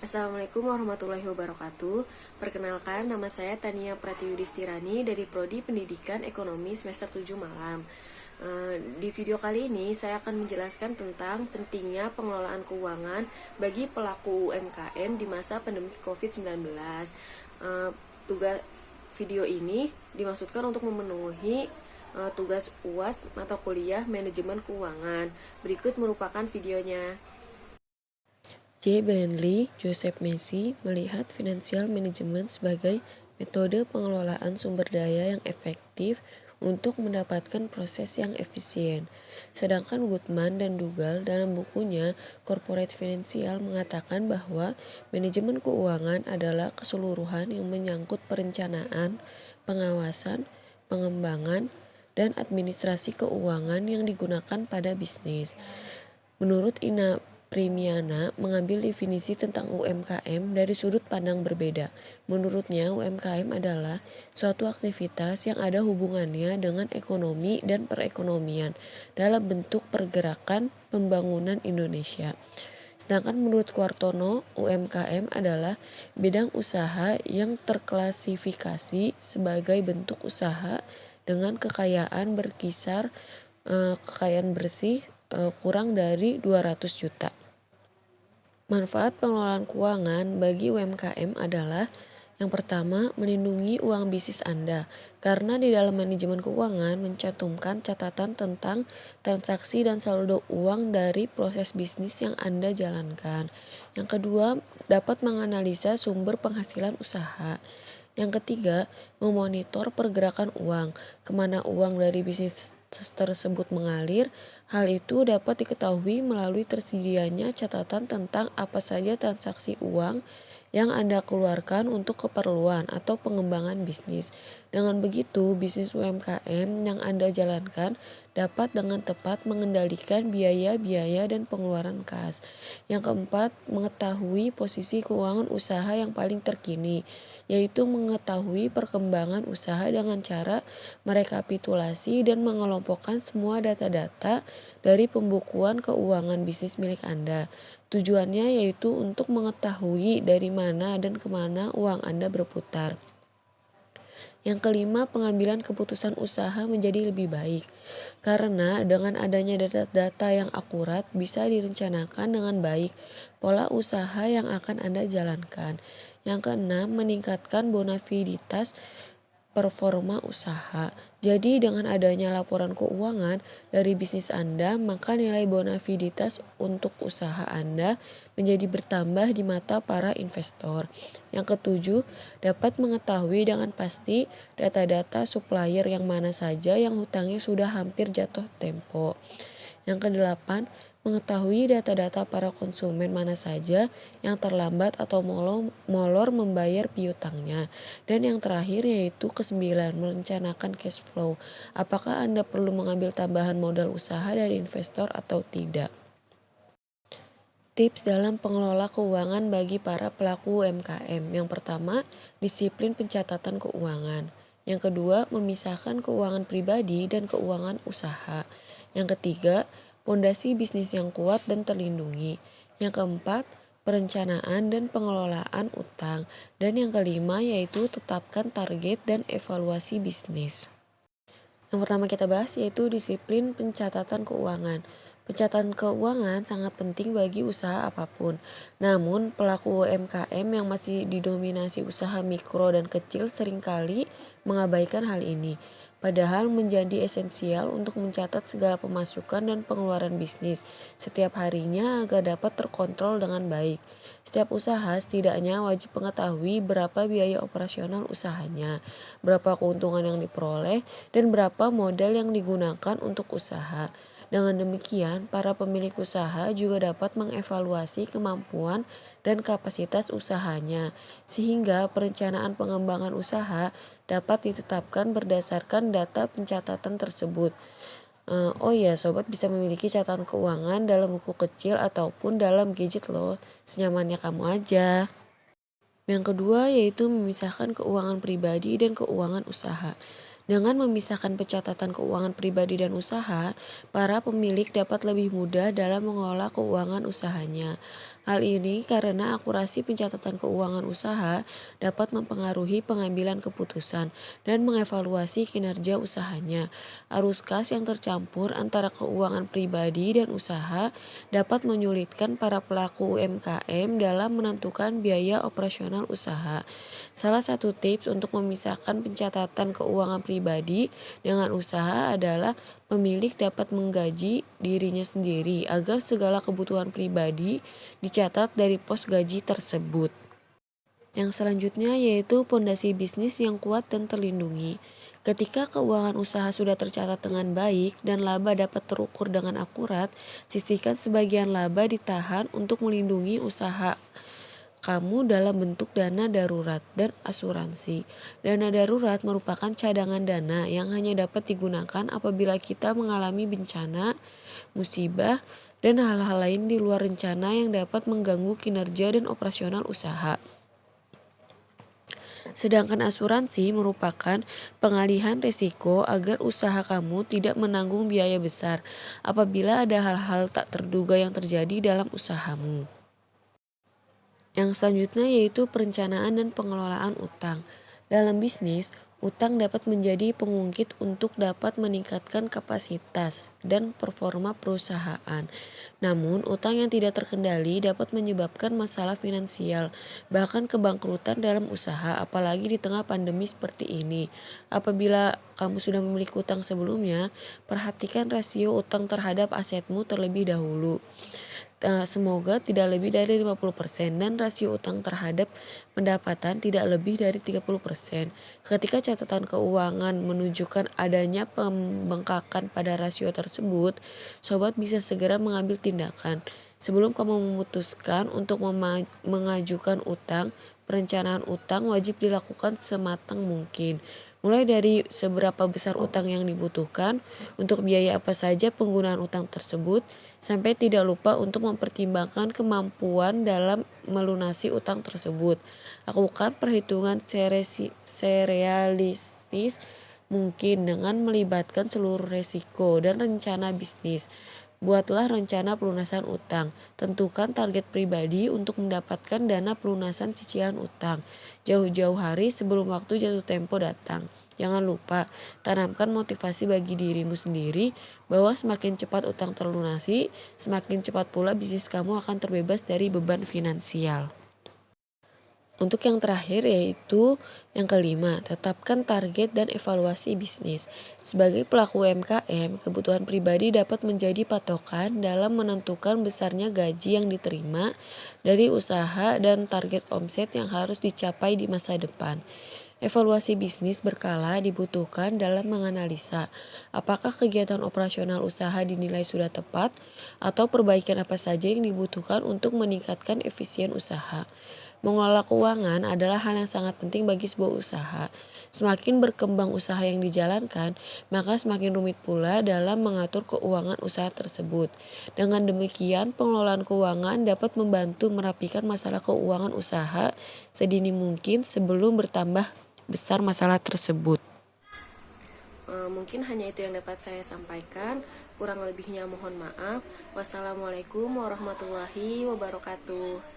Assalamualaikum warahmatullahi wabarakatuh. Perkenalkan, nama saya Tania Pratiwidistirani dari Prodi Pendidikan Ekonomi semester 7 Malam. Di video kali ini saya akan menjelaskan tentang pentingnya pengelolaan keuangan bagi pelaku UMKM di masa pandemi COVID-19. Tugas video ini dimaksudkan untuk memenuhi tugas UAS mata kuliah Manajemen Keuangan. Berikut merupakan videonya. J. Brandley, Joseph Messi melihat financial management sebagai metode pengelolaan sumber daya yang efektif untuk mendapatkan proses yang efisien. Sedangkan Goodman dan Dougal dalam bukunya Corporate Financial mengatakan bahwa manajemen keuangan adalah keseluruhan yang menyangkut perencanaan, pengawasan, pengembangan, dan administrasi keuangan yang digunakan pada bisnis. Menurut Ina Primiana mengambil definisi tentang UMKM dari sudut pandang berbeda. Menurutnya, UMKM adalah suatu aktivitas yang ada hubungannya dengan ekonomi dan perekonomian dalam bentuk pergerakan pembangunan Indonesia. Sedangkan menurut Kuartono, UMKM adalah bidang usaha yang terklasifikasi sebagai bentuk usaha dengan kekayaan kekayaan bersih kurang dari 200 juta. Manfaat pengelolaan keuangan bagi UMKM adalah yang pertama, melindungi uang bisnis Anda, karena di dalam manajemen keuangan mencantumkan catatan tentang transaksi dan saldo uang dari proses bisnis yang Anda jalankan. Yang kedua, dapat menganalisa sumber penghasilan usaha. Yang ketiga, memonitor pergerakan uang, kemana uang dari bisnis tersebut mengalir. Hal itu dapat diketahui melalui tersedianya catatan tentang apa saja transaksi uang yang Anda keluarkan untuk keperluan atau pengembangan bisnis. Dengan begitu, bisnis UMKM yang Anda jalankan dapat dengan tepat mengendalikan biaya-biaya dan pengeluaran kas. Yang keempat, mengetahui posisi keuangan usaha yang paling terkini, yaitu mengetahui perkembangan usaha dengan cara merekapitulasi dan mengelompokkan semua data-data dari pembukuan keuangan bisnis milik Anda. Tujuannya yaitu untuk mengetahui dari mana dan kemana uang Anda berputar. Yang kelima, pengambilan keputusan usaha menjadi lebih baik. Karena dengan adanya data-data yang akurat bisa direncanakan dengan baik pola usaha yang akan Anda jalankan. Yang keenam, meningkatkan bonafiditas performa usaha. Jadi dengan adanya laporan keuangan dari bisnis Anda, maka nilai bonafiditas untuk usaha Anda menjadi bertambah di mata para investor. Yang ketujuh, dapat mengetahui dengan pasti data-data supplier yang mana saja yang hutangnya sudah hampir jatuh tempo. Yang kedelapan, mengetahui data-data para konsumen mana saja yang terlambat atau molor membayar piutangnya. Dan yang terakhir yaitu kesembilan, merencanakan cash flow. Apakah Anda perlu mengambil tambahan modal usaha dari investor atau tidak? Tips dalam pengelola keuangan bagi para pelaku UMKM. Yang pertama, disiplin pencatatan keuangan. Yang kedua, memisahkan keuangan pribadi dan keuangan usaha. Yang ketiga, pondasi bisnis yang kuat dan terlindungi. Yang keempat, perencanaan dan pengelolaan utang. Dan yang kelima yaitu tetapkan target dan evaluasi bisnis. Yang pertama kita bahas yaitu disiplin pencatatan keuangan. Pencatatan keuangan sangat penting bagi usaha apapun. Namun, pelaku UMKM yang masih didominasi usaha mikro dan kecil seringkali mengabaikan hal ini. Padahal menjadi esensial untuk mencatat segala pemasukan dan pengeluaran bisnis setiap harinya agar dapat terkontrol dengan baik. Setiap usaha setidaknya wajib mengetahui berapa biaya operasional usahanya, berapa keuntungan yang diperoleh, dan berapa modal yang digunakan untuk usaha. Dengan demikian, para pemilik usaha juga dapat mengevaluasi kemampuan dan kapasitas usahanya, sehingga perencanaan pengembangan usaha dapat ditetapkan berdasarkan data pencatatan tersebut. Oh ya, sobat bisa memiliki catatan keuangan dalam buku kecil ataupun dalam gadget loh, senyamannya kamu aja. Yang kedua yaitu memisahkan keuangan pribadi dan keuangan usaha. Dengan memisahkan pencatatan keuangan pribadi dan usaha, para pemilik dapat lebih mudah dalam mengelola keuangan usahanya. Hal ini karena akurasi pencatatan keuangan usaha dapat mempengaruhi pengambilan keputusan dan mengevaluasi kinerja usahanya. Arus kas yang tercampur antara keuangan pribadi dan usaha dapat menyulitkan para pelaku UMKM dalam menentukan biaya operasional usaha. Salah satu tips untuk memisahkan pencatatan keuangan pribadi dengan usaha adalah pemilik dapat menggaji dirinya sendiri agar segala kebutuhan pribadi dicatat dari pos gaji tersebut. Yang selanjutnya yaitu pondasi bisnis yang kuat dan terlindungi. Ketika keuangan usaha sudah tercatat dengan baik dan laba dapat terukur dengan akurat, sisihkan sebagian laba ditahan untuk melindungi usaha kamu dalam bentuk dana darurat dan asuransi. Dana darurat merupakan cadangan dana yang hanya dapat digunakan apabila kita mengalami bencana, musibah, dan hal-hal lain di luar rencana yang dapat mengganggu kinerja dan operasional usaha. Sedangkan asuransi merupakan pengalihan risiko agar usaha kamu tidak menanggung biaya besar apabila ada hal-hal tak terduga yang terjadi dalam usahamu. Yang selanjutnya yaitu perencanaan dan pengelolaan utang. Dalam bisnis, utang dapat menjadi pengungkit untuk dapat meningkatkan kapasitas dan performa perusahaan. Namun, utang yang tidak terkendali dapat menyebabkan masalah finansial, bahkan kebangkrutan dalam usaha, apalagi di tengah pandemi seperti ini. Apabila kamu sudah memiliki utang sebelumnya, perhatikan rasio utang terhadap asetmu terlebih dahulu. Semoga tidak lebih dari 50% dan rasio utang terhadap pendapatan tidak lebih dari 30%. Ketika catatan keuangan menunjukkan adanya pembengkakan pada rasio tersebut, sobat bisa segera mengambil tindakan. Sebelum kamu memutuskan untuk mengajukan utang, perencanaan utang wajib dilakukan sematang mungkin. Mulai dari seberapa besar utang yang dibutuhkan, untuk biaya apa saja penggunaan utang tersebut, sampai tidak lupa untuk mempertimbangkan kemampuan dalam melunasi utang tersebut. Lakukan perhitungan serealistis mungkin dengan melibatkan seluruh resiko dan rencana bisnis. Buatlah rencana pelunasan utang. Tentukan target pribadi untuk mendapatkan dana pelunasan cicilan utang jauh-jauh hari sebelum waktu jatuh tempo datang. Jangan lupa, tanamkan motivasi bagi dirimu sendiri bahwa semakin cepat utang terlunasi, semakin cepat pula bisnis kamu akan terbebas dari beban finansial. Untuk yang terakhir yaitu yang kelima, tetapkan target dan evaluasi bisnis. Sebagai pelaku UMKM, kebutuhan pribadi dapat menjadi patokan dalam menentukan besarnya gaji yang diterima dari usaha dan target omset yang harus dicapai di masa depan. Evaluasi bisnis berkala dibutuhkan dalam menganalisa apakah kegiatan operasional usaha dinilai sudah tepat atau perbaikan apa saja yang dibutuhkan untuk meningkatkan efisien usaha. Mengelola keuangan adalah hal yang sangat penting bagi sebuah usaha. Semakin berkembang usaha yang dijalankan, maka semakin rumit pula dalam mengatur keuangan usaha tersebut. Dengan demikian, pengelolaan keuangan dapat membantu merapikan masalah keuangan usaha sedini mungkin sebelum bertambah besar masalah tersebut. Mungkin hanya itu yang dapat saya sampaikan. Kurang lebihnya mohon maaf. Wassalamualaikum warahmatullahi wabarakatuh.